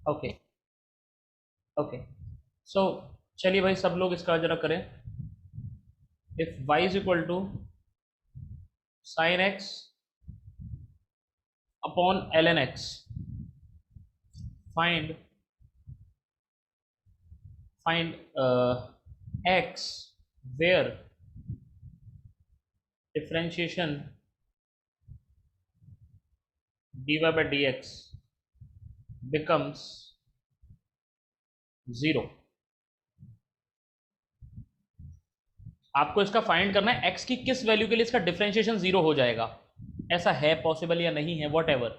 Okay okay. सो चलिए भाई सब लोग इसका जरा करें। If y is equal to sine x upon l n x, find find x where differentiation dy by dx becomes 0। आपको इसका फाइंड करना है x की किस वैल्यू के लिए इसका डिफरेंशिएशन 0 हो जाएगा। ऐसा है पॉसिबल या नहीं है, वॉट एवर।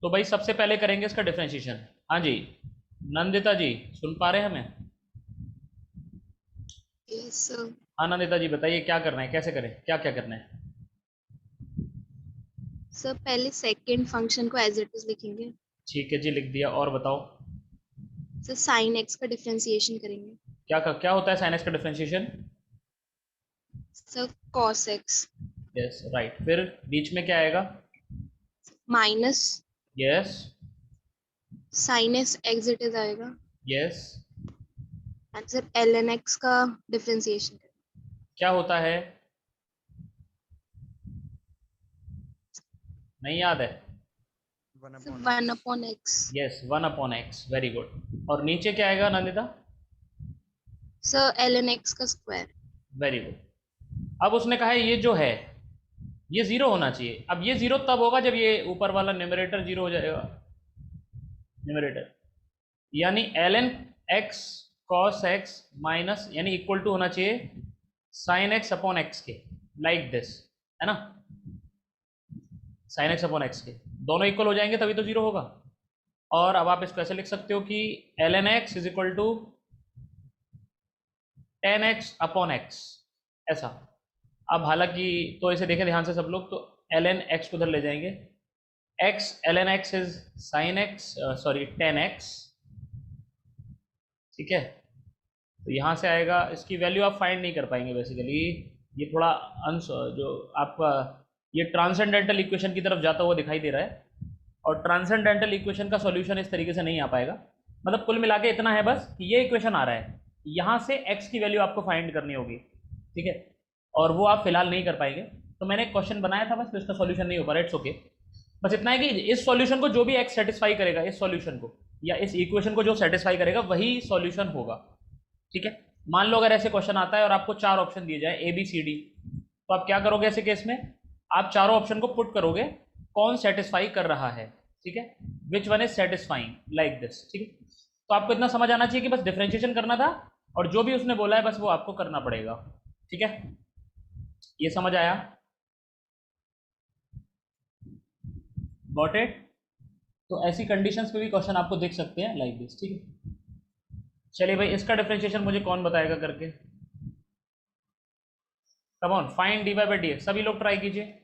तो भाई सबसे पहले करेंगे इसका डिफरेंशिएशन। हाँ जी नंदिता जी, सुन पा रहे हैं हमें? यस हाँ नंदिता जी बताइए क्या करना है, कैसे करें, क्या क्या करना है? सर, पहले सेकंड फंक्शन को एज इट इज लिखेंगे। ठीक है जी, लिख दिया। और बताओ सर, साइन एक्स का डिफरेंशिएशन करेंगे। क्या होता है साइन एक्स का differentiation? Sir, cos x yes right. फिर बीच में क्या आएगा? Minus yes sine x as it is आएगा। Yes. And sir, l n x का डिफरेंशिएशन करेंगे। क्या होता है, नहीं याद है? One sir, upon one x. Upon x. Yes one upon x, very good. और नीचे क्या आएगा Nandita? Sir, l n x का स्क्वायर। Very good. अब उसने कहा है ये जो है ये जीरो होना चाहिए। अब ये जीरो तब होगा जब ये ऊपर वाला न्यूमरेटर जीरो हो जाएगा। न्यूमरेटर यानी l n x cos x minus यानी इक्वल टू होना चाहिए साइन एक्स अपॉन एक्स के, लाइक दिस, है ना? साइन एक्स अपॉन एक्स के दोनों इक्वल हो जाएंगे तभी तो जीरो होगा। और अब आप इसको ऐसे लिख सकते हो कि l n x is equal to ten x upon x, ऐसा। अब हालांकि तो इसे देखें ध्यान से सब लोग, तो एल एन एक्स को उधर ले जाएंगे। X l n x is sine x, sorry ten x, ठीक है। तो यहाँ से आएगा, इसकी वैल्यू आप फाइंड नहीं कर पाएंगे बेसिकली। ये थोड़ा अंश जो आपका ये ट्रांसेंडेंटल इक्वेशन की तरफ जाता हुआ दिखाई दे रहा है, और ट्रांसेंडेंटल इक्वेशन का सॉल्यूशन इस तरीके से नहीं आ पाएगा। मतलब कुल मिला के इतना है बस कि ये इक्वेशन आ रहा है, यहाँ से x की वैल्यू आपको फाइंड करनी होगी, ठीक है। और वो आप फिलहाल नहीं कर पाएंगे। तो मैंने एक क्वेश्चन बनाया था बस, तो इसका सॉल्यूशन नहीं हो पा रहा, इट्स ओके। बस इतना है कि इस सॉल्यूशन को जो भी x सेटिस्फाई करेगा, इस सॉल्यूशन को या इस इक्वेशन को जो सेटिस्फाई करेगा वही सॉल्यूशन होगा, ठीक है। मान लो अगर ऐसे क्वेश्चन आता है और आपको चार ऑप्शन दिए जाए ए बी सी डी, तो आप क्या करोगे ऐसे केस में? आप चारों ऑप्शन को पुट करोगे, कौन सेटिस्फाई कर रहा है, ठीक है। Which one is satisfying, like this, ठीक है। तो आपको इतना समझ आना चाहिए कि बस डिफरेंशिएशन करना था, और जो भी उसने बोला है बस वो आपको करना पड़ेगा, ठीक है। ये समझ आया? Got it? तो ऐसी कंडीशंस पे भी क्वेश्चन आपको देख सकते हैं लाइक दिस, ठीक है। चलिए भाई इसका डिफरेंशिएशन मुझे कौन बताएगा करके? Come on, find d y by d x, सभी लोग ट्राई कीजिए।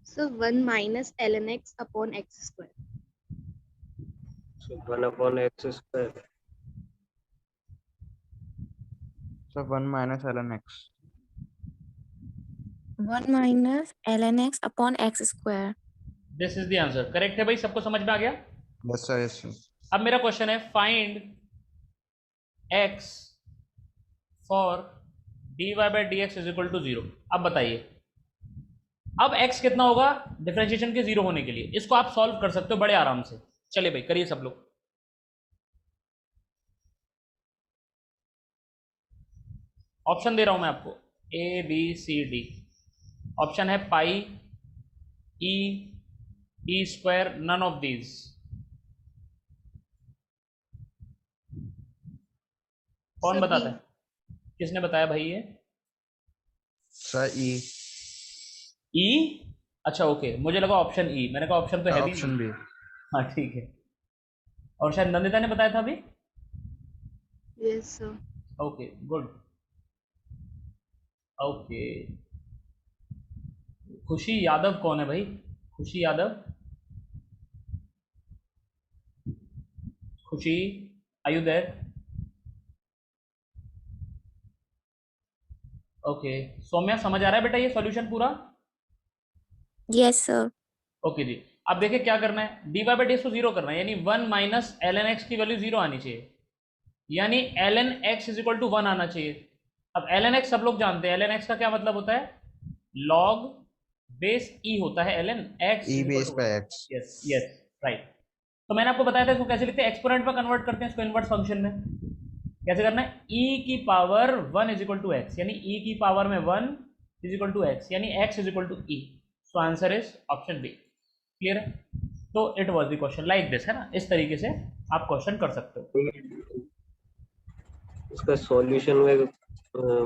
Sir, one minus l n x upon x square. So 1 upon x square. So 1 minus ln x. 1 minus ln x upon x square. This is the answer, correct है भाई, सबको समझ में आ गया? Yes sir, yes sir. अब मेरा question है find x for d y by d x is equal to zero. अब बताइए, अब x कितना होगा डिफरेंशिएशन के जीरो होने के लिए? इसको आप सॉल्व कर सकते हो बड़े आराम से। चलिए भाई करिए सब लोग। ऑप्शन दे रहा हूं मैं आपको, A B C D. Option है pi, e, e square, none of these. कौन सभी बताता है? किसने बताया भाई ये? Sir e. ई? अच्छा ओके, मुझे लगा ऑप्शन ई, मैंने कहा ऑप्शन तो है भी ऑप्शन नहीं। बी। हाँ ठीक है। और शायद नंदिता ने बताया था अभी। Yes, sir. Okay good. Okay, Khushi Yadav कौन है भाई? Khushi Yadav, Khushi, are you there? Okay, Saumya समझ आ रहा है बेटा ये सॉल्यूशन पूरा? Yes, sir. ओके जी। अब देखिए क्या करना है, डी वाई बाई डी को जीरो करना है, यानी 1 माइनस एल एन एक्स की वैल्यू जीरो आनी चाहिए, यानी l n x is equal to 1 आना चाहिए। अब एल एन एक्स सब लोग जानते हैं, एल एन एक्स का क्या मतलब होता है, लॉग बेस ई होता है l n x e is equal base to पे 1। एक्स। Yes yes right. तो मैंने आपको बताया था इसको कैसे लिखते हैं, एक्सपोनेंट में कन्वर्ट करते हैं इसको इनवर्स फंक्शन में। कैसे करना है, ई की power 1 is equal to x, यानी ई की पावर में 1 इज इक्वल टू एक्स, यानी x is equal to e. So answer is option B. Clear है? तो it was the question like this, है ना, इस तरीके से आप क्वेश्चन कर सकते हो। इसका सॉल्यूशन में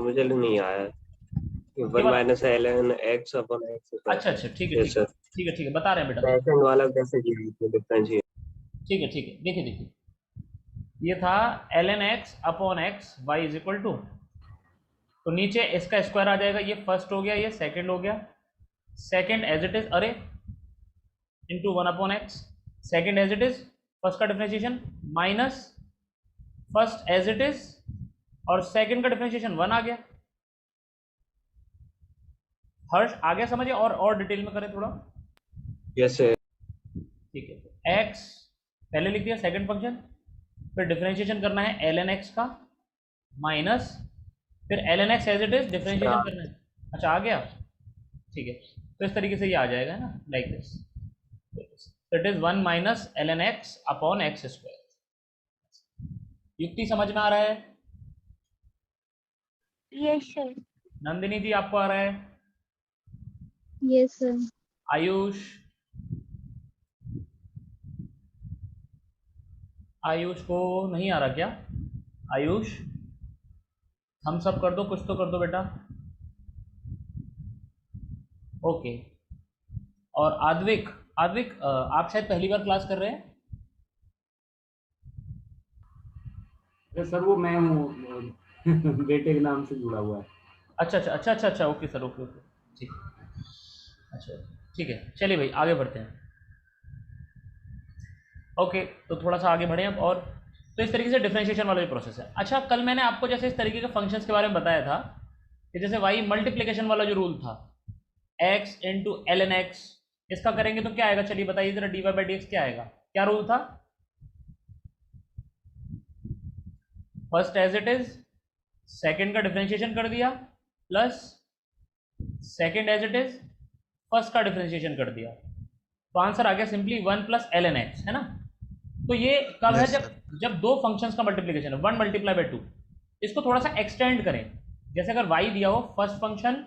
मुझे नहीं आया है। ये 1 वाला, minus l n x upon x. अच्छा अच्छा ठीक है यस ठीक है सर। ठीक है ठीक है, बता रहे हैं बेटा। सेकंड वाला कैसे किया डिफरेंशिएट? ठीक है ठीक है, देखिए देखिए, ये था l n x upon x y is equal to, तो नीचे इसका स्क्वायर आ जाएगा, ये फर्स्ट हो गया, ये सेकंड हो गया, सेकंड एज इट इज, अरे into 1 upon x, second as it is, first का differentiation minus first as it is, और सेकंड का डिफरेंशिएशन 1 आ गया। हर्ष आ गया समझिए, और डिटेल में करें थोड़ा। Yes sir. ठीक है, तो एक्स पहले लिख दिया सेकंड फंक्शन, फिर डिफरेंशिएशन करना है एल एन एक्स का, माइनस फिर l n x as it is differentiation करना है। अच्छा आ गया, ठीक है, तो इस तरीके से ये आ जाएगा ना, like this, it is 1 minus l n x upon x square. Yukti समझ में आ रहा है? Yes, sir. नंदिनी जी आपको आ रहा है? Yes, sir. आयुष, आयुष को नहीं आ रहा क्या? आयुष हम सब कर दो, कुछ तो कर दो बेटा। ओके, और आद्विक, आद्विक आप शायद पहली बार क्लास कर रहे हैं? अरे सर वो मैं हूँ बेटे के नाम से जुड़ा हुआ है। अच्छा अच्छा अच्छा अच्छा अच्छा, ओके सर, ओके ओके ठीक है, अच्छा ठीक है, चलिए भाई आगे बढ़ते हैं। ओके, तो थोड़ा सा आगे बढ़े अब, और तो इस तरीके से डिफरेंशिएशन वाला भी प्रोसेस है। अच्छा, कल मैंने आपको जैसे इस तरीके के फंक्शंस के बारे में बताया था कि जैसे वाई मल्टीप्लिकेशन वाला जो रूल था, x into l n x, इसका करेंगे तो क्या आएगा, चलिए बताइए जरा, d y by d x क्या आएगा, क्या रूल था? First as it is, second का डिफरेंशिएशन कर दिया, plus second as it is, first का डिफरेंशिएशन कर दिया, तो आंसर आ गया simply 1 plus l n x, है ना। तो ये कब है, Yes, जब sir. जब दो फंक्शंस का मल्टीप्लिकेशन है, 1 मल्टीप्लाई बाई 2। इसको थोड़ा सा एक्सटेंड करें, जैसे अगर y दिया हो first function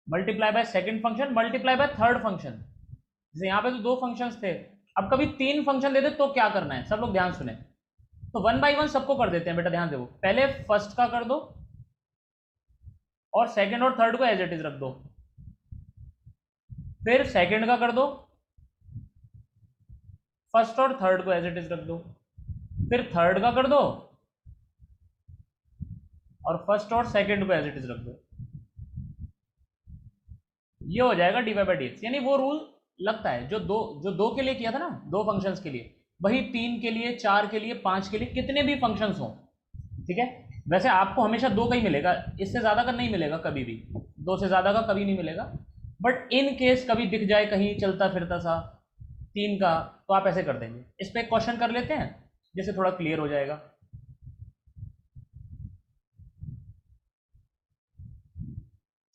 multiply by second function multiply by third function, जैसे यहाँ पे तो दो फंक्शंस थे, अब कभी तीन फंक्शन दे दे तो क्या करना है, सब लोग ध्यान सुने। तो 1 बाई 1 सबको कर देते हैं बेटा, ध्यान दो, पहले फर्स्ट का कर दो और सेकंड और थर्ड को एज इट इज रख दो, फिर सेकंड का कर दो, फर्स्ट और थर्ड को एज इट इज रख दो, फिर थर्ड का कर दो और फर्स्ट और सेकंड को एज इट इज रख दो। ये हो जाएगा d y by d x, यानी वो रूल लगता है जो दो के लिए किया था ना, दो फंक्शंस के लिए, वही 3 के लिए, 4 के लिए, 5 के लिए, कितने भी फंक्शंस हों, ठीक है। वैसे आपको हमेशा 2 का ही मिलेगा, इससे ज़्यादा का नहीं मिलेगा कभी भी, 2 से ज़्यादा का कभी नहीं मिलेगा, बट इन केस कभी दिख जाए कहीं चलता फिरता सा 3 का, तो आप ऐसे कर देंगे। इस पर एक क्वेश्चन कर लेते हैं जिससे थोड़ा क्लियर हो जाएगा।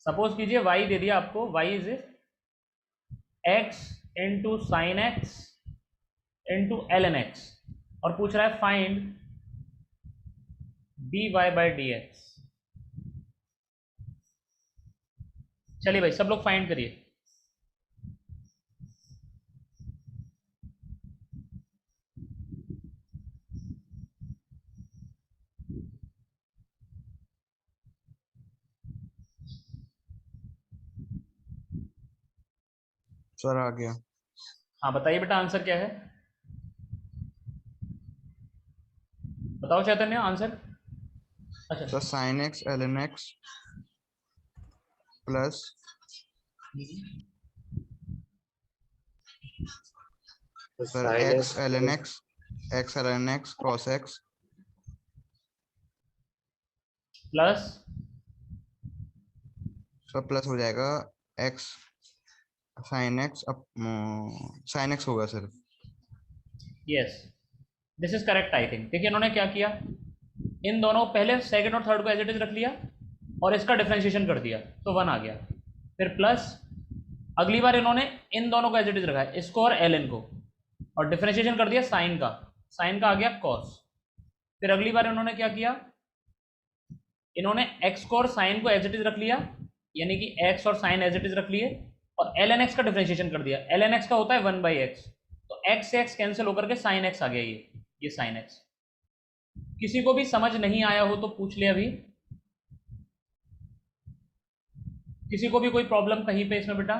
सपोज कीजिए y दे दिया आपको, y is x into sine x into l n x, और पूछ रहा है find d y by d x. चलिए भाई सब लोग फाइंड करिए। सर आ गया। हाँ बताइए बेटा आंसर क्या है, बताओ चैतन्य आंसर। अच्छा sir sine x l n x plus sir sine x l n x cross x plus sir plus हो जाएगा एक्स साइन एक्स अब साइन एक्स होगा sir. Yes this is correct I think. देखिए इन्होंने क्या किया, इन दोनों पहले सेकंड और थर्ड को एज इट इज रख लिया और इसका डिफरेंशिएशन कर दिया तो 1 आ गया। फिर प्लस अगली बार इन्होंने इन दोनों को एज इट इज रखा है, इसको और एल एन को, और डिफरेंशिएशन कर दिया साइन का आ गया कॉस। फिर अगली बार इन्होंने क्या किया, इन्होंने एक्स को और साइन को एज इट इज रख लिया, यानी कि एक्स और साइन एज इट इज रख लिए, और एल एन एक्स का डिफरेंशिएशन कर दिया। एल एन एक्स का होता है 1/x, तो एक्स से एक्स कैंसिल होकर के साइन एक्स आ गया, ये साइन एक्स। किसी को भी समझ नहीं आया हो तो पूछ ले अभी, किसी को भी कोई प्रॉब्लम कहीं पे इसमें बेटा?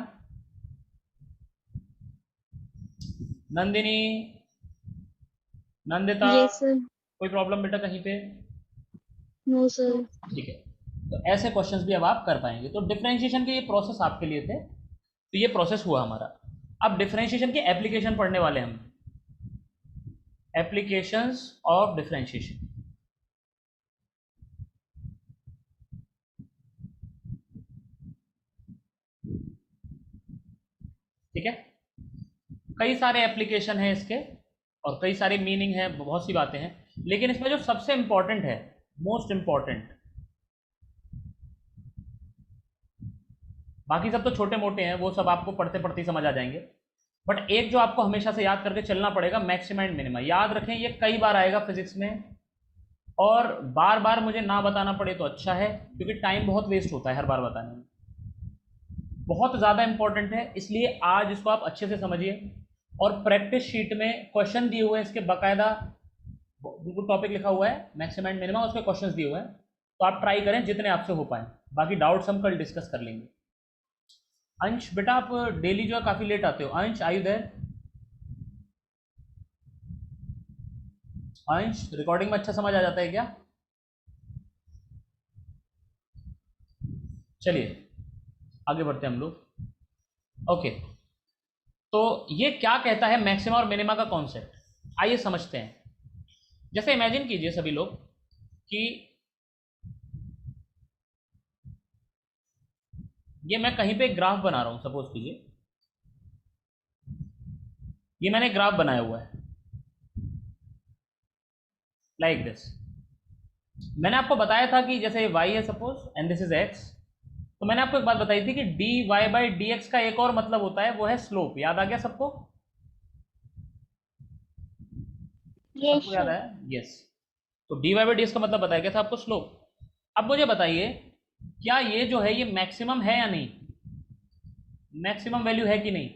Nandini, Nandita, Yes sir. कोई प्रॉब्लम बेटा कहीं पे? No sir. ठीक है, तो ऐसे क्वेश्चंस भी अब आप कर पाएंगे। तो डिफरेंशिएशन के ये प्रोसेस आपके लिए थे, तो ये प्रोसेस हुआ हमारा। अब डिफरेंशिएशन की एप्लीकेशन पढ़ने वाले हम, एप्लीकेशंस ऑफ डिफरेंशिएशन। ठीक है, कई सारे एप्लीकेशन हैं इसके और कई सारे मीनिंग है, बहुत सी बातें हैं, लेकिन इसमें जो सबसे इंपॉर्टेंट है, मोस्ट इंपॉर्टेंट, बाकी सब तो छोटे मोटे हैं, वो सब आपको पढ़ते पढ़ते ही समझ आ जाएंगे, बट एक जो आपको हमेशा से याद करके चलना पड़ेगा, मैक्सिमा एंड मिनिमा। याद रखें ये कई बार आएगा फिजिक्स में, और बार बार मुझे ना बताना पड़े तो अच्छा है, क्योंकि टाइम बहुत वेस्ट होता है हर बार बताने में। बहुत ज़्यादा इंपॉर्टेंट है, इसलिए आज इसको आप अच्छे से समझिए। और प्रैक्टिस शीट में क्वेश्चन दिए हुए हैं इसके, बाकायदा बिल्कुल टॉपिक लिखा हुआ है मैक्सिमा एंड मिनिमा, उसके क्वेश्चंस दिए हुए हैं, तो आप ट्राई करें जितने आपसे हो पाए। बाकी डाउट्स हम कल डिस्कस कर लेंगे। अंश बेटा आप डेली जो है काफ़ी लेट आते हो, अंश आई देयर? अंश रिकॉर्डिंग में अच्छा समझ आ जाता है क्या? चलिए आगे बढ़ते हैं हम लोग। ओके, तो ये क्या कहता है मैक्सिमा और मिनिमा का कॉन्सेप्ट, आइए समझते हैं। जैसे इमेजिन कीजिए सभी लोग कि ये मैं कहीं पे एक ग्राफ बना रहा हूं, सपोज कीजिए ये मैंने ग्राफ बनाया हुआ है लाइक दिस। मैंने आपको बताया था कि जैसे y है suppose and this is x, तो मैंने आपको एक बात बताई थी कि dy/dx का एक और मतलब होता है, वो है स्लोप। याद आ गया सबको? Yes सबको याद sir. आया? यस। तो dy/dx का मतलब बताया गया था आपको, स्लोप। अब मुझे बताइए क्या ये जो है ये मैक्सिमम है या नहीं, मैक्सिमम वैल्यू है कि नहीं,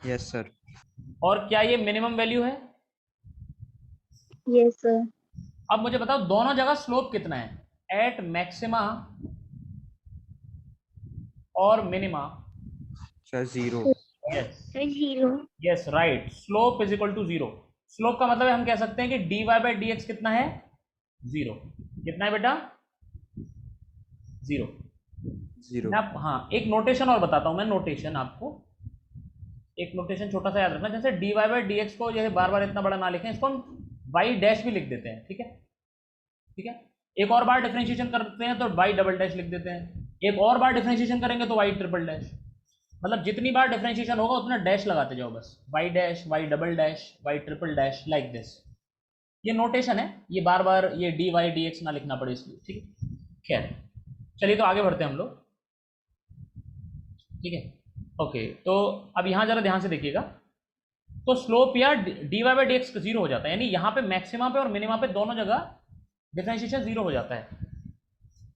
यस सर। और क्या ये मिनिमम वैल्यू है? Yes sir. अब मुझे बताओ दोनों जगह स्लोप कितना है, एट मैक्सिमा और minima? Sir 0। Yes Zero. Yes right, slope is equal to 0। Slope का मतलब है हम कह सकते हैं कि dy/dx कितना है, 0। कितना है बेटा? 0। 0। हाँ एक नोटेशन और बताता हूं मैं, नोटेशन आपको एक नोटेशन छोटा सा याद रखना। जैसे dy/dx को जैसे बार बार इतना बड़ा ना लिखें, इसको हम y डैश भी लिख देते हैं, ठीक है? ठीक है, एक और बार डिफरेंशिएशन करते हैं तो y डबल डैश लिख देते हैं, एक और बार डिफरेंशिएशन करेंगे तो y ट्रिपल डैश। मतलब जितनी बार डिफरेंशिएशन होगा उतना डैश लगाते जाओ बस, y dash, y double dash, y triple dash, like this. ये नोटेशन है, ये बार बार ये dy/dx ना लिखना पड़े इसलिए, ठीक है? खैर चलिए तो आगे बढ़ते हैं हम लोग, ठीक है? ओके, तो अब यहाँ जरा ध्यान से देखिएगा, तो स्लोप या dy/dx 0 हो जाता है, यानी यहाँ पे मैक्सिमा पे और मिनिमा पे दोनों जगह डिफरेंशिएशन 0 हो जाता है।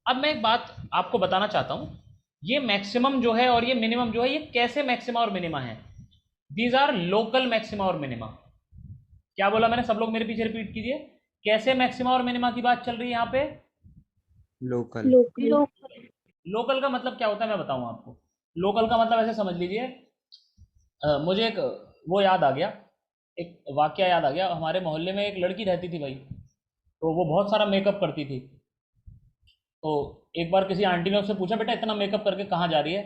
अब मैं एक बात आपको बताना चाहता हूँ, ये मैक्सिमम जो है और ये मिनिमम जो है, ये कैसे मैक्सिमा और मिनिमा है? दीज आर लोकल मैक्सिमा और मिनिमा। क्या बोला मैंने? सब लोग मेरे पीछे रिपीट कीजिए, कैसे मैक्सिमा और मिनिमा की बात चल रही है यहाँ पे? लोकल। Local. लोकल का मतलब क्या होता है मैं बताऊँ आपको। लोकल का मतलब ऐसे समझ लीजिए, मुझे एक वो याद आ गया, एक वाकया याद आ गया। हमारे मोहल्ले में एक लड़की रहती थी भाई, तो वो बहुत सारा मेकअप करती थी। तो एक बार किसी आंटी ने उससे पूछा, बेटा इतना मेकअप करके कहाँ जा रही है?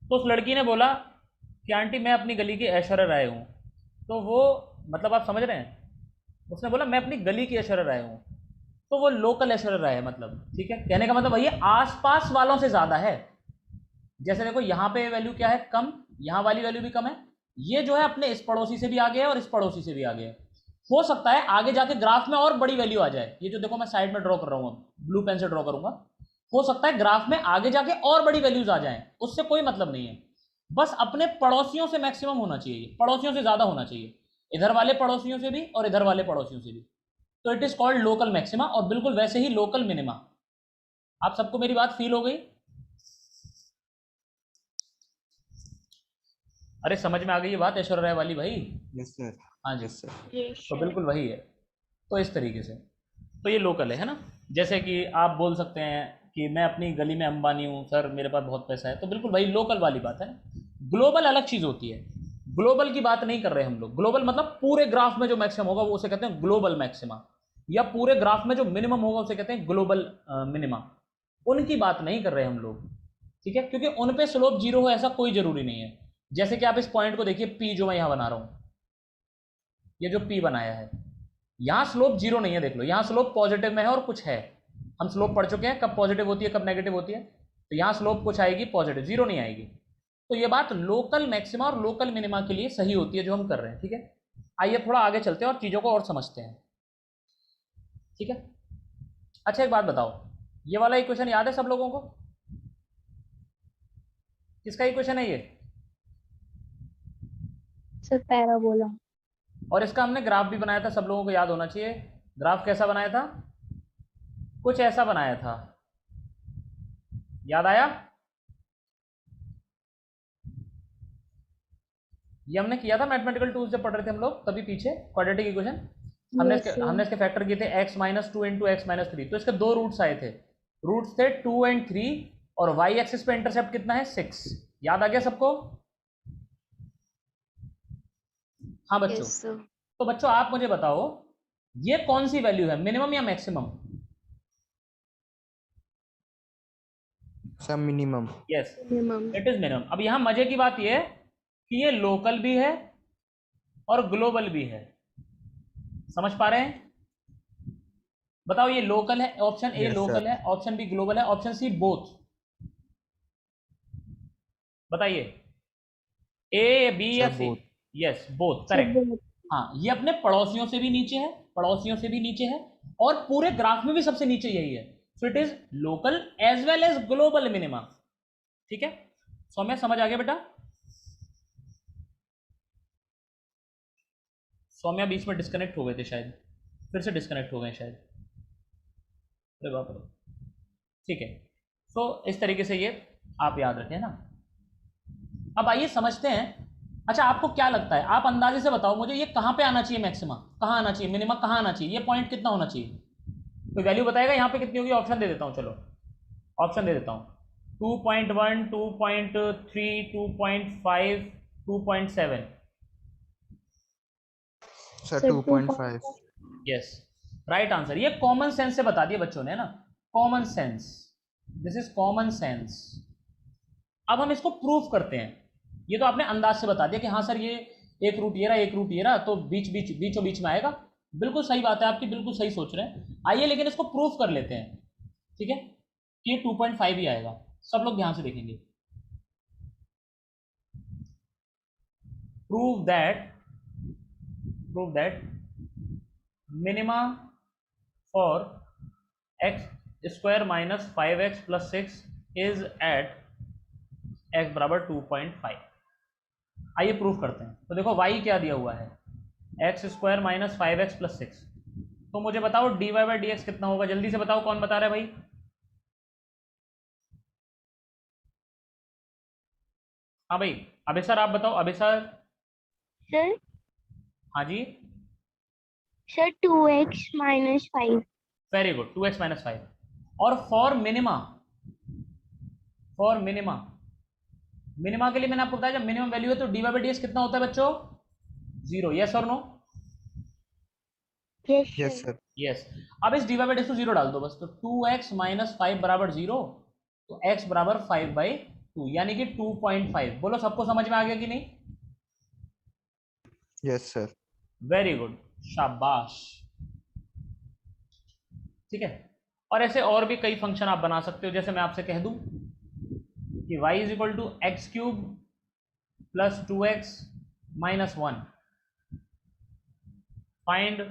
तो उस लड़की ने बोला कि आंटी मैं अपनी गली की ऐश्वर्या राय हूँ। तो वो, मतलब आप समझ रहे हैं, उसने बोला मैं अपनी गली की ऐश्वर्या राय हूँ। तो वो लोकल ऐश्वर्या राय है, मतलब ठीक है, कहने का मतलब वही आसपास वालों से ज़्यादा है। जैसे देखो यहाँ पे वैल्यू क्या है, कम, यहाँ वाली वैल्यू भी कम है, ये जो है अपने इस पड़ोसी से भी आगे है और इस पड़ोसी से भी आगे है। हो सकता है आगे जाके ग्राफ में और बड़ी वैल्यू आ जाए, ये जो देखो मैं साइड में ड्रॉ कर रहा हूँ, ब्लू पेन से ड्रॉ करूंगा, हो सकता है ग्राफ में आगे जाके और बड़ी वैल्यूज आ जाएं, उससे कोई मतलब नहीं है। बस अपने पड़ोसियों से मैक्सिमम होना चाहिए, पड़ोसियों से ज्यादा होना चाहिए, इधर वाले पड़ोसियों से भी और इधर वाले पड़ोसियों से भी। तो it is called local maxima, और बिल्कुल वैसे ही लोकल मिनिमा। आप सबको मेरी बात फील हो गई? अरे समझ में आ गई ये बात ऐश्वर्या राय वाली भाई? Yes sir. हाँ जी, यस सर। तो बिल्कुल वही है। तो इस तरीके से तो ये लोकल है ना। जैसे कि आप बोल सकते हैं कि मैं अपनी गली में अंबानी हूँ सर, मेरे पास बहुत पैसा है, तो बिल्कुल वही लोकल वाली बात है ना। ग्लोबल अलग चीज़ होती है, ग्लोबल की बात नहीं कर रहे हम लोग। ग्लोबल मतलब पूरे ग्राफ में जो मैक्सिमम होगा वो उसे कहते हैं ग्लोबल मैक्सिमा, या पूरे ग्राफ में जो मिनिमम होगा उसे कहते हैं ग्लोबल मिनिमा। उनकी बात नहीं कर रहे हम लोग, ठीक है, क्योंकि उन पे स्लोप जीरो हो ऐसा कोई जरूरी नहीं है। जैसे कि आप इस पॉइंट को देखिए, पी जो मैं यहाँ बना रहा हूँ, ये जो पी बनाया है, यहाँ स्लोप जीरो नहीं है, देख लो यहाँ स्लोप पॉजिटिव में है और कुछ है। हम स्लोप पढ़ चुके हैं कब पॉजिटिव होती है कब नेगेटिव होती है, तो यहाँ स्लोप कुछ आएगी पॉजिटिव, जीरो नहीं आएगी। तो ये बात लोकल मैक्सिमा और लोकल मिनिमा के लिए सही होती है जो हम कर रहे हैं, ठीक है। आइए थोड़ा आगे चलते हैं और चीज़ों को और समझते हैं, ठीक है। अच्छा एक बात बताओ, ये वाला इक्वेशन याद है सब लोगों को? किसका इक्वेशन है ये? Sir parabola. और इसका हमने ग्राफ भी बनाया था, सब लोगों को याद होना चाहिए। ग्राफ कैसा बनाया था? कुछ ऐसा बनाया था, याद आया? ये हमने किया था मैथमेटिकल टूल्स जब पढ़ रहे थे हम लोग, तभी पीछे क्वाड्रेटिक इक्वेशन हमने इसके फैक्टर किए थे x minus two into x minus three. तो इसके दो रूट्स आए थे, रूट्स थे 2 और 3, और y एक्सिस पे इंटरसेप्ट कितना है 6। याद आ गया सबको? हाँ बच्चों। Yes sir. तो बच्चों आप मुझे बताओ, ये कौन सी वैल्यू है, मिनिमम या maximum? Sir minimum. Yes, minimum. It is minimum. अब यहां मजे की बात यह है कि ये लोकल भी है और ग्लोबल भी है, समझ पा रहे हैं? बताओ, ये लोकल है, option A Yes, local sir. है, ऑप्शन बी ग्लोबल है, ऑप्शन सी बोथ। बताइए, ए बी या Sir, सी? both. Yes both, correct. हाँ, ये अपने पड़ोसियों से भी नीचे है, पड़ोसियों से भी नीचे है, और पूरे ग्राफ में भी सबसे नीचे यही है। So it is local as well as global minima, ठीक है। सौम्या समझ आ गया बेटा? सौम्या बीच में डिस्कनेक्ट हो गए थे शायद, फिर से डिस्कनेक्ट हो गए शायद, अरे बाप रे। ठीक है, तो इस तरीके से ये आप याद रखें ना। अब आइए समझते हैं। अच्छा आपको क्या लगता है, आप अंदाजे से बताओ मुझे, ये कहाँ पे आना चाहिए मैक्सिमा, कहाँ आना चाहिए मिनिमा, कहाँ आना चाहिए, ये पॉइंट कितना होना चाहिए? कोई वैल्यू बताएगा यहाँ पे कितनी होगी? ऑप्शन दे देता हूँ, चलो ऑप्शन दे देता हूँ। 2.1, 2.3, 2.5, 2.7। Sir, 2.5. Yes, right answer. ये कॉमन सेंस से बता दिया बच्चों ने ना, common sense, this is common sense. अब हम इसको प्रूफ करते हैं। ये तो आपने अंदाज से बता दिया कि हाँ सर ये एक रूट ये रहा, एक रूट ये रहा, तो बीचों बीच में आएगा। बिल्कुल सही बात है आपकी, बिल्कुल सही सोच रहे हैं। आइए लेकिन इसको प्रूफ कर लेते हैं, ठीक है, कि ये 2.5 ही आएगा। सब लोग ध्यान से देखेंगे। Prove that minima for x square minus 5x plus 6 is at x बराबर 2.5। आइए प्रूफ करते हैं। तो देखो y क्या दिया हुआ है, x square minus 5x plus 6। तो मुझे बताओ dy बाई डी एक्स कितना होगा, जल्दी से बताओ, कौन बता रहा है भाई? हाँ भाई, अभी सर आप बताओ, अभी सर। सर हाँ जी, sir 2x minus 5। Very good, 2x minus 5। और फॉर मिनिमा मिनिमा के लिए मैंने आपको बताया जब मिनिमम वैल्यू है तो dy by dx कितना होता है बच्चों? 0। यस और no? Yes, yes sir. Sir. Yes. अब इस dy by dx को 0 डाल दो बस, तो 2x माइनस 5 बराबर 0, तो x बराबर 5/2 यानी कि 2.5। बोलो सबको समझ में आ गया कि नहीं? Yes sir. वेरी गुड, शाबाश। ठीक है, और ऐसे और भी कई फंक्शन आप बना सकते हो, जैसे मैं आपसे कह दूं कि y is equal to x cube plus 2x minus 1, find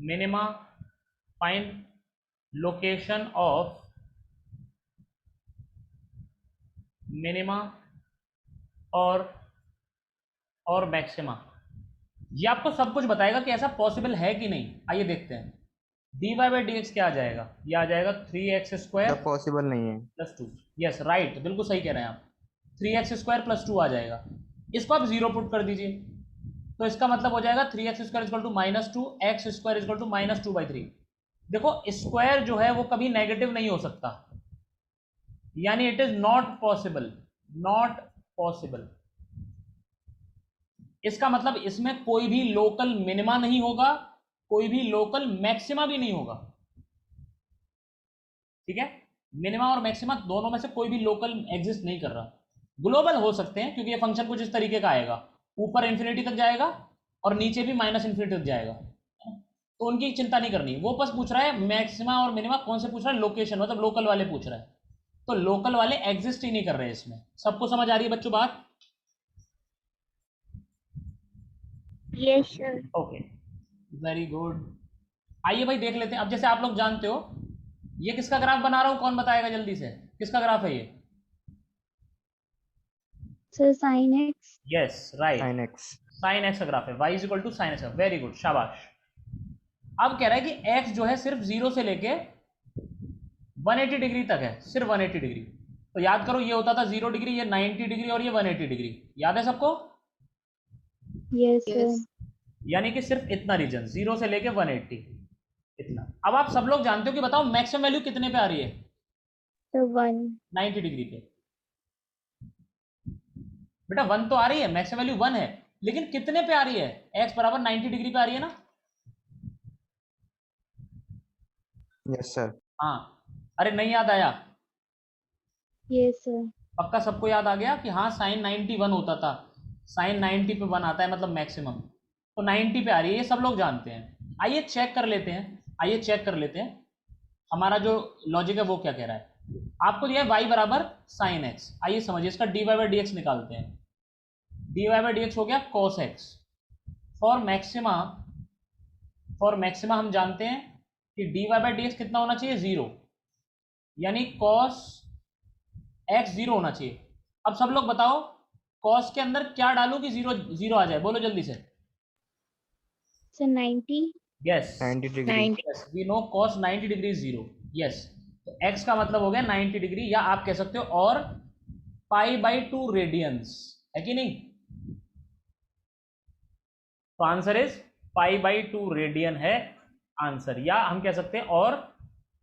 minima, find location of minima और मैक्सिमा। ये आपको सब कुछ बताएगा कि ऐसा पॉसिबल है कि नहीं। आइए देखते हैं। dy by dx क्या आ जाएगा? ये आ जाएगा 3x स्क्वायर जब पॉसिबल नहीं है। प्लस 2। यस राइट, बिल्कुल सही कह रहे हैं आप। 3x स्क्वायर प्लस 2 आ जाएगा, इसको आप 0 पुट कर दीजिए, तो इसका मतलब हो जाएगा 3x square equal to minus 2, x square equal to minus 2/3। देखो स्क्वायर जो है वो कभी नेगेटिव नहीं हो सकता, यानी it is not possible, not possible. इसका मतलब इसमें कोई भी लोकल मिनिमा नहीं होगा, कोई भी लोकल मैक्सिमा भी नहीं होगा। ठीक है, मिनिमा और मैक्सिमा दोनों में से कोई भी लोकल एग्जिस्ट नहीं कर रहा। ग्लोबल हो सकते हैं क्योंकि ये फंक्शन कुछ इस तरीके का आएगा, ऊपर इन्फिनिटी तक जाएगा और नीचे भी माइनस इन्फिनिटी तक जाएगा, तो उनकी चिंता नहीं करनी। वो बस पूछ रहा है मैक्सिमा और मिनिमा कौन से पूछ रहा है, लोकेशन, मतलब लोकल वाले पूछ रहा है, तो लोकल वाले एग्जिस्ट ही नहीं कर रहे हैं इसमें। सबको समझ आ रही है बच्चों बात? Yes, sir. Okay, very good. आइए भाई देख लेते हैं। अब जैसे आप लोग जानते हो ये किसका ग्राफ बना रहा हूं, कौन बताएगा जल्दी से, किसका ग्राफ है ये? Sir, sin x. Yes right, sin x। Sine x का ग्राफ है, y is equal to sine x. Very good, शाबाश। अब कह रहा है कि x जो है सिर्फ 0 से लेके 180 डिग्री तक है, सिर्फ 180 डिग्री। तो याद करो ये होता था 0 डिग्री, ये 90 डिग्री और ये 180 डिग्री। याद है सबको? Yes, sir. यानी कि सिर्फ इतना रीजन 0 से लेके 180 इतना। अब आप सब लोग जानते हो कि बताओ मैक्सिमम वैल्यू कितने पे आ रही है? So 1. 90 डिग्री पे। बेटा 1 तो आ रही है, मैक्सिमम वैल्यू 1 है, लेकिन कितने पे आ रही है? x बराबर 90 डिग्री पे आ रही है ना? Yes sir. हाँ, अरे नहीं याद आया? Yes, sir. पक्का सबको याद आ गया कि हाँ साइन 91 होता था, साइन 90 पे 1 आता है मतलब मैक्सिमम, तो 90 पे आ रही है, ये सब लोग जानते हैं। आइए चेक कर लेते हैं, आइए चेक कर लेते हैं हमारा जो लॉजिक है वो क्या कह रहा है। आपको दिया है y बराबर साइन एक्स, आइए समझिए इसका dy by dx निकालते हैं। dy by dx हो गया cos x। फॉर मैक्सिमा हम जानते हैं कि dy by dx कितना होना चाहिए? 0, यानी cos x 0 होना चाहिए। अब सब लोग बताओ cos के अंदर क्या डालूं कि 0 आ जाए, बोलो जल्दी से। So 90. Yes 90 degree. 90. Yes, we know cos 90 degree 0। Yes, तो x का मतलब हो गया 90 डिग्री, या आप कह सकते हो और π/2 रेडियंस, है कि नहीं? तो आंसर इज π/2 रेडियन है आंसर, या हम कह सकते हैं और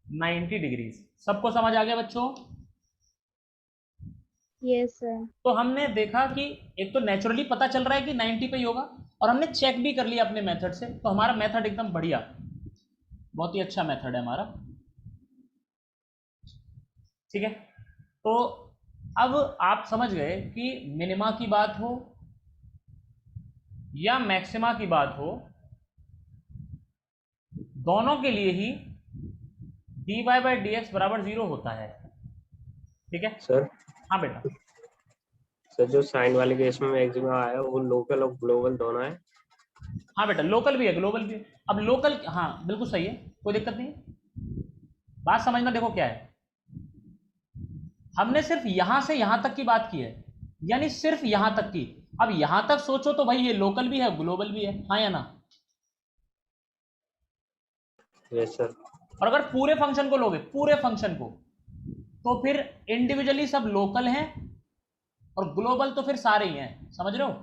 90 डिग्री। सबको समझ आ गया बच्चों? Yes, sir. तो हमने देखा कि एक तो नेचुरली पता चल रहा है कि 90 पे ही होगा, और हमने चेक भी कर लिया अपने मेथड से, तो हमारा मेथड एकदम बढ़िया, बहुत ही अच्छा मेथड है हमारा। ठीक है, तो अब आप समझ गए कि मिनिमा की बात हो या मैक्सिमा की बात हो, दोनों के लिए ही dy by dx बराबर 0 होता है। ठीक है सर हाँ बेटा। सर जो साइन वाले केस में मैक्सिमा आया वो लोकल और ग्लोबल दोनों है। हाँ बेटा, लोकल भी है ग्लोबल भी है। अब लोकल, हाँ बिल्कुल सही है, कोई दिक्कत नहीं है। बात समझना, देखो क्या है, हमने सिर्फ यहां से यहां तक की बात की है, यानी सिर्फ यहां तक की। अब यहां तक सोचो तो भाई ये लोकल भी है ग्लोबल भी है, हाँ या ना? Yes sir. और अगर पूरे फंक्शन को लोगे, पूरे फंक्शन को, तो फिर इंडिविजुअली सब लोकल हैं और ग्लोबल तो फिर सारे ही हैं। समझ रहे हो?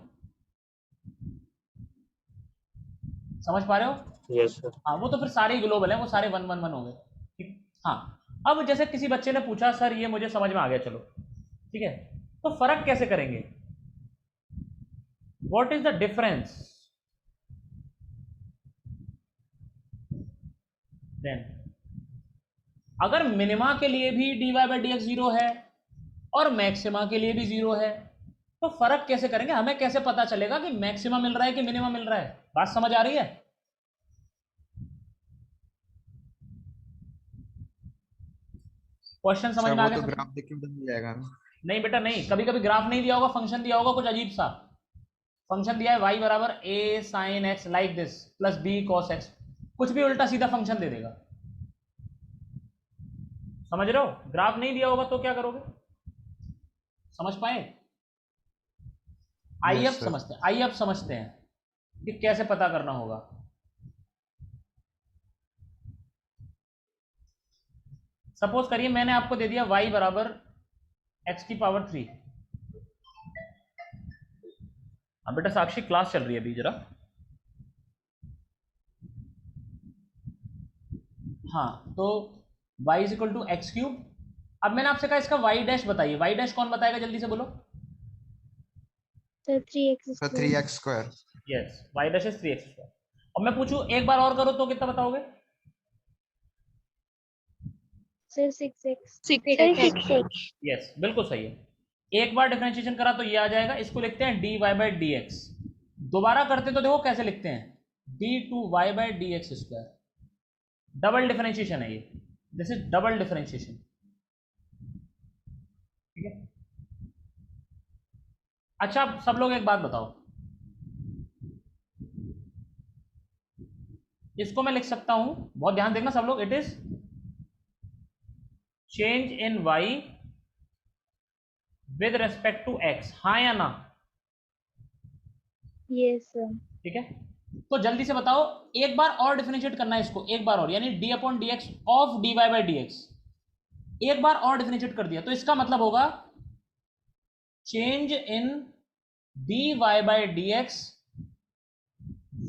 समझ पा रहे हो? Yes sir. हाँ, वो तो फिर सारे ही ग्लोबल हैं, वो सारे 1 1 1 हो गए। ठीक, हाँ। अब जैसे किसी बच्चे ने पूछा सर ये मुझे समझ में आ गया, चलो ठीक है, तो फर्क कैसे करेंगे? What is the difference then? अगर मिनिमा के लिए भी dy by d x zero है और मैक्सिमा के लिए भी जीरो है, तो फर्क कैसे करेंगे? हमें कैसे पता चलेगा कि मैक्सिमा मिल रहा है कि मिनिमा मिल रहा है? बात समझ आ रही है? क्वेश्चन समझ सर में आ वो गया तो सबको? ग्राफ देख के पता चल जाएगा हमें। नहीं बेटा नहीं, कभी कभी ग्राफ नहीं दिया होगा, फंक्शन दिया होगा कुछ अजीब सा। फंक्शन दिया है y बराबर a sine x like this plus b cos x, कुछ भी उल्टा सीधा फंक्शन दे देगा। समझ रहे हो? ग्राफ नहीं दिया होगा तो क्या करोगे? समझ पाए? आइए अब Yes, sir. समझते हैं, आइए अब समझते हैं कि कैसे पता करना होगा। सपोज करिए मैंने आपको दे दिया y बराबर x की पावर 3। अब बेटा साक्षी क्लास चल रही है अभी, जरा हाँ, तो y is equal to x cube. अब मैंने आपसे कहा इसका y डैश बताइए, y डैश कौन बताएगा? जल्दी से बोलो। Sir 3x sir square. 3x square. Yes, y dash is 3x square. और मैं पूछूं एक बार और करो तो कितना बताओगे? Sir 6x. Sir, 6x. Yes, बिल्कुल सही है। एक बार डिफरेंशिएशन करा तो ये आ जाएगा, इसको लिखते हैं dy बाई डी एक्स। दोबारा करते तो देखो कैसे लिखते हैं, d2y by d x square. Double differentiation है ये, दिस इज डबल डिफरेंशिएशन। ठीक है। अच्छा अब सब लोग एक बात बताओ, इसको मैं लिख सकता हूं, बहुत ध्यान देखना सब लोग, it is change in y with respect to x, हाँ या ना? Yes sir. ठीक है, तो जल्दी से बताओ, एक बार और डिफरेंशिएट करना है इसको, एक बार और, यानी d upon D x of dy by d x. एक बार और डिफरेंशिएट कर दिया तो इसका मतलब होगा change in dy by d x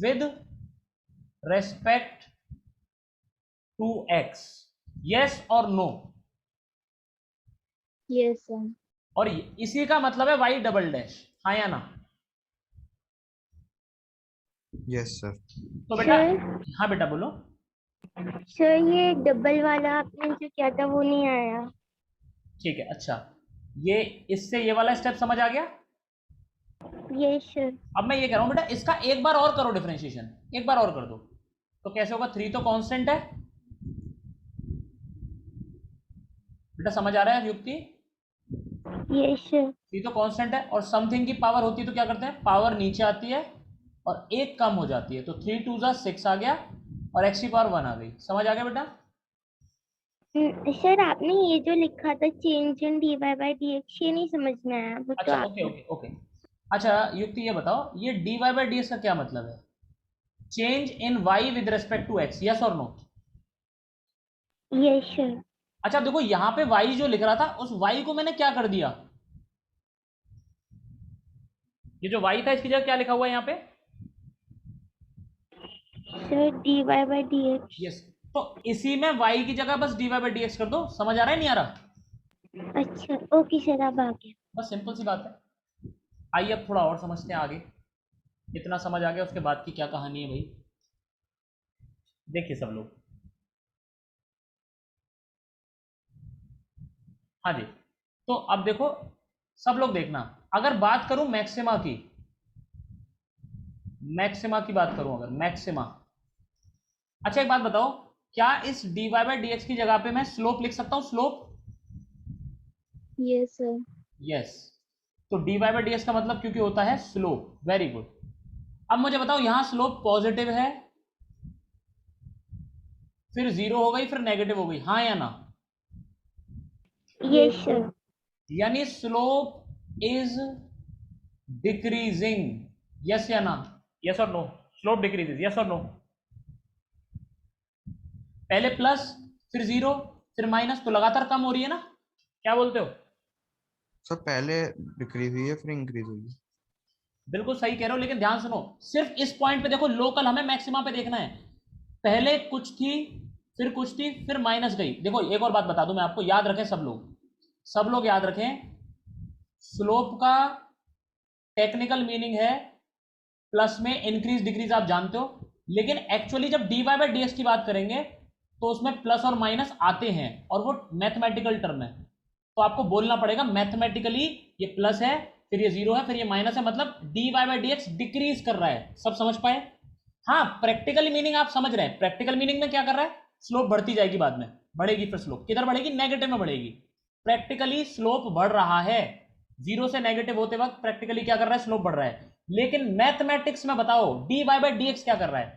with respect to x। Yes और नो? Yes sir. और इसी का मतलब है y डबल डैश, हाँ या ना? Yes sir. तो बेटा Sir, हाँ बेटा बोलो। सर ये डबल वाला आपने जो किया था वो नहीं आया। ठीक है, अच्छा ये इससे ये वाला स्टेप समझ आ गया। Yes sir. अब मैं ये कह रहा हूं बेटा इसका एक बार और करो डिफरेंशिएशन, एक बार और कर दो तो कैसे होगा? 3 तो कांस्टेंट है बेटा, समझ आ रहा है युक्ति? Yes sir. 3 तो कांस्टेंट है और समथिंग की पावर होती है तो क्या करते हैं, पावर नीचे आती है और एक कम हो जाती है, तो 3 2 जा 6 आ गया और x की पावर 1 आ गई। समझ आ गया बेटा? सर आपने ये जो लिखा था change in dy by d x, ये नहीं समझ में आया। वो तो अच्छा आप ओके ओके ओके। अच्छा युक्ति ये बताओ, ये dy बाई डी एक्स का क्या मतलब है? Change in y with respect to x, yes और नो? Yes sir. अच्छा देखो यहां पे y जो लिख रहा था उस y को मैंने क्या कर दिया, ये जो y था इसकी जगह क्या लिखा हुआ है यहाँ पे? Sir dy by d x. Yes, तो इसी में y की जगह बस dy बाई डी एक्स कर दो। समझ आ रहा है नहीं आ रहा? अच्छा ओके सर, अब आ गया। बस सिंपल सी बात है। आइए अब थोड़ा और समझते हैं आगे। इतना समझ आ गया, उसके बाद की क्या कहानी है भाई, देखिए सब लोग। हाँ जी, तो अब देखो सब लोग देखना, अगर बात करूं मैक्सिमा की, मैक्सिमा की बात करूं अगर मैक्सिमा, अच्छा एक बात बताओ, क्या इस dy बाई डी एक्स की जगह पे मैं स्लोप लिख सकता हूं? स्लोप? Yes sir. यस, तो dy बाई डी एक्स का मतलब क्योंकि होता है स्लोप। Very good. अब मुझे बताओ यहां स्लोप पॉजिटिव है, फिर 0 हो गई, फिर नेगेटिव हो गई, हाँ या ना? Yes sir. यानी स्लोप इज डिक्रीजिंग, यस या ना? यस और नो? स्लोप डिक्रीजेज, यस और नो? पहले प्लस फिर 0 फिर माइनस, तो लगातार कम हो रही है ना? क्या बोलते हो? सर पहले डिक्रीज हुई है फिर इंक्रीज हुई है। बिल्कुल सही कह रहे हो, लेकिन ध्यान सुनो, सिर्फ इस पॉइंट पे देखो, लोकल हमें मैक्सिमा पे देखना है। पहले कुछ थी फिर कुछ थी फिर माइनस गई। देखो एक और बात बता दूं मैं आपको, याद रखें सब लोग, सब लोग याद रखें, स्लोप का टेक्निकल मीनिंग है प्लस में इंक्रीज डिक्रीज, आप जानते हो, लेकिन एक्चुअली जब dy बाई डी की बात करेंगे तो उसमें प्लस और माइनस आते हैं और वो मैथमेटिकल टर्म है, तो आपको बोलना पड़ेगा मैथमेटिकली ये प्लस है, फिर ये जीरो है, फिर ये माइनस है, मतलब dy बाई डी डिक्रीज कर रहा है। सब समझ पाए? हाँ, प्रैक्टिकल मीनिंग आप समझ रहे हैं। प्रैक्टिकल मीनिंग में क्या कर रहा है, स्लोप बढ़ती जाएगी, बाद में बढ़ेगी, फिर स्लोप किधर बढ़ेगी, नेगेटिव में बढ़ेगी। प्रैक्टिकली स्लोप बढ़ रहा है, जीरो से नेगेटिव होते वक्त प्रैक्टिकली क्या कर रहा है, स्लोप बढ़ रहा है। लेकिन मैथमेटिक्स में बताओ dy बाई डी क्या कर रहा है,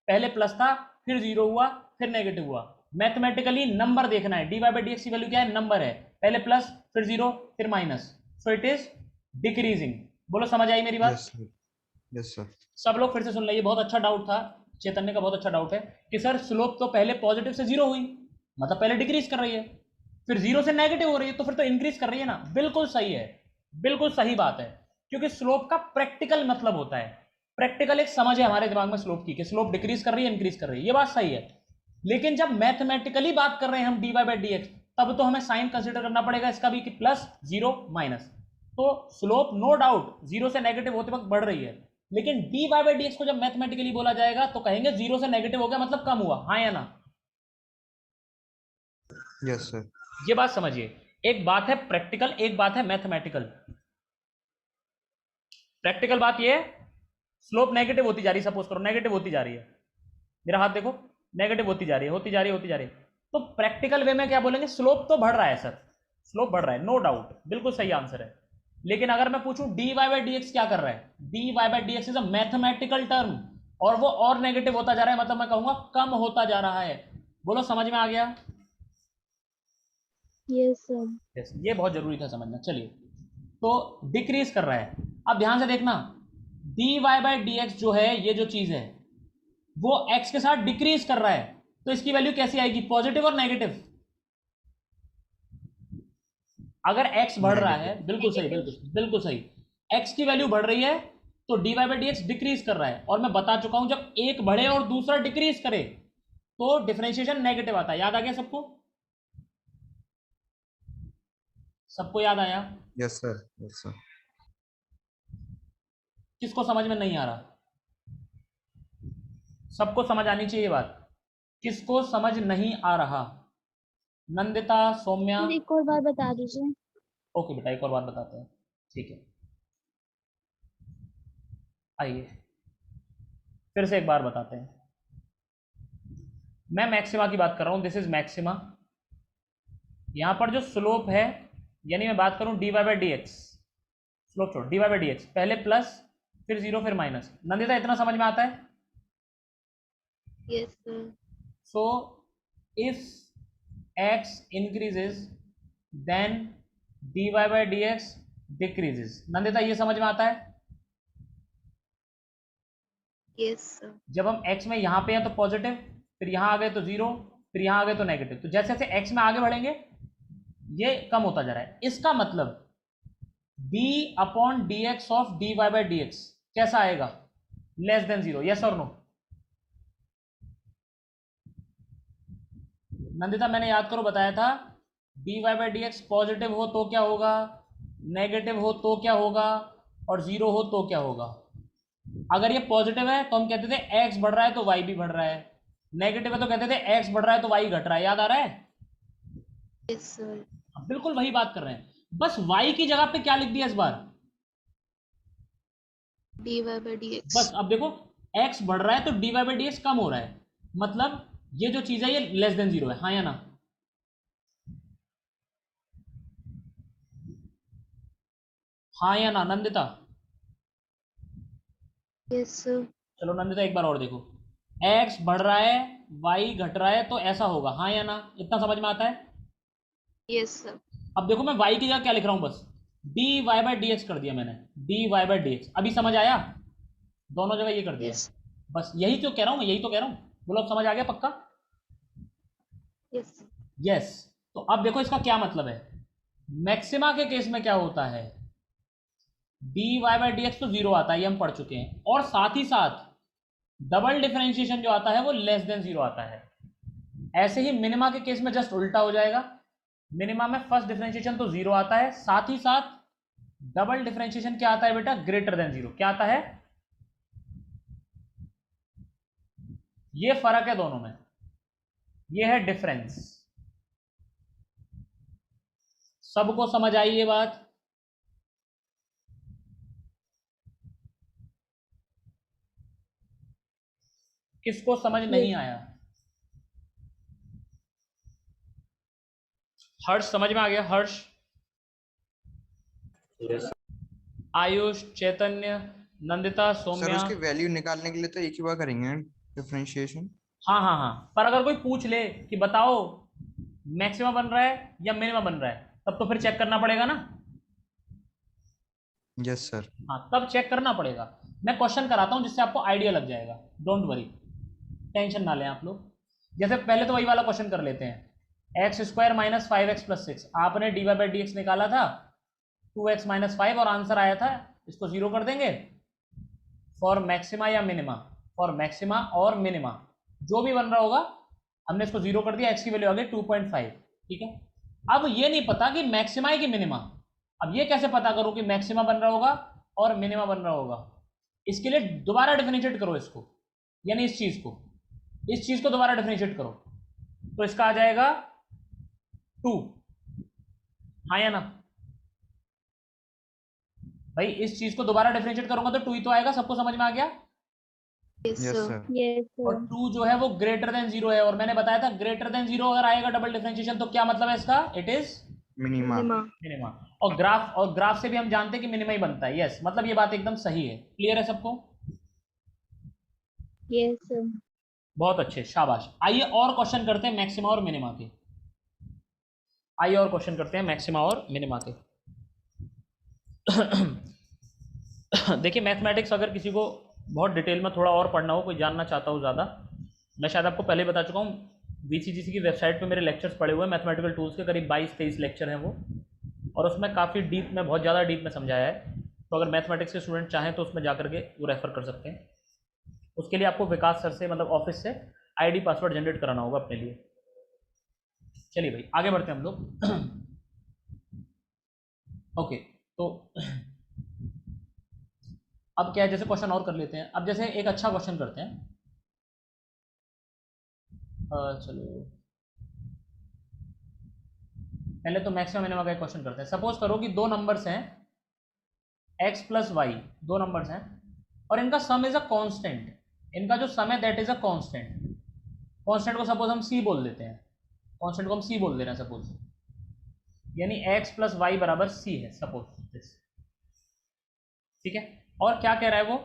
पहले प्लस था, फिर जीरो हुआ, फिर नेगेटिव हुआ। मैथमेटिकली नंबर देखना है, dy बाई डी की वैल्यू क्या है, नंबर है, पहले प्लस फिर जीरो फिर minus, so it is decreasing. बोलो समझ आई मेरी बात? Yes sir, yes sir. सब लोग फिर से सुन लीजिए, बहुत अच्छा डाउट था चैतन्य का, बहुत अच्छा डाउट है कि सर स्लोप तो पहले पॉजिटिव से जीरो हुई, मतलब पहले डिक्रीज कर रही है, फिर जीरो से नेगेटिव हो रही है, तो फिर तो इंक्रीज कर रही है ना। बिल्कुल सही है, बिल्कुल सही बात है, क्योंकि स्लोप का प्रैक्टिकल मतलब होता है, प्रैक्टिकल एक समझ है हमारे दिमाग में स्लोप की, कि स्लोप डिक्रीज कर रही है इंक्रीज कर रही है, ये बात सही है। लेकिन जब मैथमेटिकली बात कर रहे हैं हम dy बाई डी एक्स, तब तो हमें साइन कंसिडर करना पड़ेगा इसका भी, कि प्लस जीरो माइनस। तो स्लोप नो डाउट जीरो से नेगेटिव होते वक्त बढ़ रही है, लेकिन dy बाई डी एक्स को जब मैथमेटिकली बोला जाएगा तो कहेंगे जीरो से नेगेटिव हो गया, मतलब कम हुआ, हाँ या ना? Yes sir. ये बात समझिए, एक बात है प्रैक्टिकल, एक बात है मैथमेटिकल। प्रैक्टिकल बात ये है, स्लोप नेगेटिव होती जा रही है, सपोज करो नेगेटिव होती जा रही है, मेरा हाथ देखो, नेगेटिव होती जा रही है, होती जा रही है, होती जा रही है, तो प्रैक्टिकल वे में क्या बोलेंगे, स्लोप तो बढ़ रहा है सर, स्लोप बढ़ रहा है, नो डाउट, बिल्कुल सही आंसर है। लेकिन अगर मैं पूछूं dy बाई डी एक्स क्या कर रहा है, dy by d x is a mathematical term, और वो और नेगेटिव होता जा रहा है, मतलब मैं कहूंगा कम होता जा रहा है। बोलो समझ में आ गया? Yes sir. yes, ये बहुत जरूरी था समझना। चलिए, तो डिक्रीज कर रहा है, अब ध्यान से देखना, dy बाई डी एक्स जो है, ये जो चीज है वो x के साथ डिक्रीज कर रहा है, तो इसकी वैल्यू कैसी आएगी, पॉजिटिव और नेगेटिव? अगर x बढ़ रहा है, बिल्कुल सही, बिल्कुल बिल्कुल सही, x की वैल्यू बढ़ रही है तो dy by d x decrease कर रहा है, और मैं बता चुका हूं जब एक बढ़े और दूसरा डिक्रीज करे तो डिफरेंशिएशन नेगेटिव आता है। याद आ गया सबको? सबको याद आया? Yes sir, yes sir. किसको समझ में नहीं आ रहा? सबको समझ आनी चाहिए बात, किसको समझ नहीं आ रहा? नंदिता, सौम्या? एक और बार बता दीजिए। ओके बेटा, एक और बात बताते हैं, ठीक है, आइए फिर से एक बार बताते हैं। मैं मैक्सिमा की बात कर रहा हूं, दिस इज मैक्सिमा। यहां पर जो स्लोप है, यानी मैं बात करूं dy by d x, slope छोड़, dy बाई डी एक्स, पहले प्लस फिर जीरो फिर माइनस। नंदिता इतना समझ में आता है? Yes, sir. So if x increases then dy by dx decreases। Nandita ये समझ में आता है? Yes, sir. जब हम x में यहाँ पे हैं तो पॉजिटिव, फिर यहाँ आ गए तो जीरो, फिर यहाँ आ गए तो नेगेटिव, तो जैसे जैसे x में आगे बढ़ेंगे ये कम होता जा रहा है। इसका मतलब d upon D x of dy by d x कैसा आएगा, लेस देन जीरो, यस और नो? नंदिता मैंने याद करो बताया था, dy by d x positive हो तो क्या होगा, नेगेटिव हो तो क्या होगा, और जीरो हो तो क्या होगा। अगर ये पॉजिटिव है तो हम कहते थे x बढ़ रहा है तो y भी बढ़ रहा है, नेगेटिव है तो कहते थे x बढ़ रहा है तो y घट रहा है। याद आ रहा है? Yes, sir. बिल्कुल वही बात कर रहे हैं, बस y की जगह पे क्या लिख दिया इस बार, dy by dx. बस अब देखो x बढ़ रहा है तो dy बाई डी एक्स कम हो रहा है, मतलब ये जो चीज है ये लेस देन जीरो है, हाँ या ना? हाँ या ना नंदिता? Yes, sir. चलो नंदिता एक बार और देखो, x बढ़ रहा है y घट रहा है तो ऐसा होगा, हाँ या ना? इतना समझ में आता है? Yes, sir. अब देखो मैं y की जगह क्या लिख रहा हूं, बस dy बाई डी एक्स कर दिया मैंने, dy बाई डी एक्स। अभी समझ आया? दोनों जगह ये कर दिया। Yes. बस यही तो कह रहा हूं मैं, यही तो कह रहा हूं। बोलो अब समझ आ गया पक्का? Yes. यस। तो अब देखो इसका क्या मतलब है, मैक्सिमा के केस में क्या होता है, dy बाई डी एक्स तो जीरो आता है, ये हम पढ़ चुके हैं, और साथ ही साथ डबल डिफरेंशिएशन जो आता है वो लेस देन जीरो आता है। ऐसे ही मिनिमा के केस में जस्ट उल्टा हो जाएगा, मिनिमा में फर्स्ट डिफरेंशिएशन तो जीरो आता है, साथ ही साथ डबल डिफरेंशिएशन क्या आता है बेटा? Greater than zero. क्या आता है? ये फर्क है दोनों में, ये है डिफरेंस। सबको समझ आई ये बात? किसको समझ नहीं आया? हर्ष समझ में आ गया? हर्ष, यस आयुष, चैतन्य, नंदिता, सर सौम्या। उसकी वैल्यू निकालने के लिए तो एक ही बार करेंगे डिफरेंशिएशन। हाँ हाँ हाँ, पर अगर कोई पूछ ले कि बताओ मैक्सिमा बन रहा है या मिनिमा बन रहा है, तब तो फिर चेक करना पड़ेगा ना। Yes sir. हाँ, तब चेक करना पड़ेगा। मैं क्वेश्चन कराता हूँ जिससे आपको आइडिया लग जाएगा, डोंट वरी, टेंशन ना लें आप लोग। जैसे पहले तो वही वाला क्वेश्चन कर लेते हैं। X square minus 5x plus 6, आपने d y by d x निकाला था 2x माइनस 5 और आंसर आया था, इसको जीरो कर देंगे फॉर मैक्सिमा या मिनिमा, फॉर मैक्सिमा और मिनिमा जो भी बन रहा होगा, हमने इसको जीरो कर दिया, एक्स की वैल्यू आ गई 2.5। ठीक है, अब ये नहीं पता कि मैक्सिमा है कि मिनिमा। अब ये कैसे पता करूं कि मैक्सिमा बन रहा होगा और मिनिमा बन रहा होगा? इसके लिए दोबारा डिफरेंशिएट करो इसको, यानी इस चीज को दोबारा डिफरेंशिएट करो, तो इसका आ जाएगा 2। हाँ या ना भाई? इस चीज को दोबारा डिफरेंशिएट करूंगा तो 2 ही तो आएगा। सबको समझ में आ गया? Yes, yes sir. Sir. Yes और 2 जो है वो ग्रेटर देन जीरो है, और मैंने बताया था ग्रेटर देन जीरो अगर आएगा डबल डिफरेंशिएशन तो क्या मतलब है इसका? It is minima. Minima. Minima. और ग्राफ से भी हम जानते हैं कि मिनिमा ही बनता है। यस, मतलब ये बात एकदम सही है। क्लियर है सबको? Yes sir. बहुत अच्छे, शाबाश। आइए और क्वेश्चन करते हैं मैक्सिमा और मिनिमा के। आइए और क्वेश्चन करते हैं मैक्सिमा और मिनिमा के। देखिए, मैथमेटिक्स अगर किसी को बहुत डिटेल में थोड़ा और पढ़ना हो, कोई जानना चाहता हो ज़्यादा, मैं शायद आपको पहले बता चुका हूँ, VCGC की वेबसाइट पे मेरे लेक्चर्स पड़े हुए हैं, मैथमेटिकल टूल्स के करीब 22-23 लेक्चर हैं वो, और उसमें काफ़ी डीप में, बहुत ज़्यादा डीप में समझाया है। तो अगर मैथमेटिक्स के स्टूडेंट चाहें तो उसमें जा करके वो रेफर कर सकते हैं। उसके लिए आपको विकास सर से, मतलब ऑफिस से ID पासवर्ड जनरेट कराना होगा अपने लिए। चलिए भाई आगे बढ़ते हैं हम लोग। ओके, तो अब क्या है, जैसे क्वेश्चन और कर लेते हैं। अब जैसे एक अच्छा क्वेश्चन करते हैं, चलो पहले तो मैक्सिमम मिनिमम का एक क्वेश्चन करते हैं। सपोज करो कि दो नंबर्स हैं x प्लस वाई, दो नंबर्स हैं और इनका सम इज अ कांस्टेंट। इनका जो सम है that is a constant. Constant को सपोज हम c बोल देते हैं, कांस्टेंट को हम c बोल दे रहे हैं सपोज, यानी x प्लस वाई बराबर c है सपोज। ठीक है, और क्या कह रहा है वो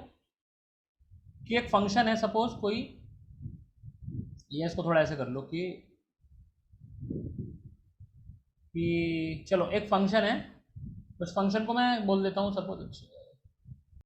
कि एक फंक्शन है सपोज कोई, ये इसको थोड़ा ऐसे कर लो कि चलो एक फंक्शन है, उस फंक्शन को मैं बोल देता हूँ सपोज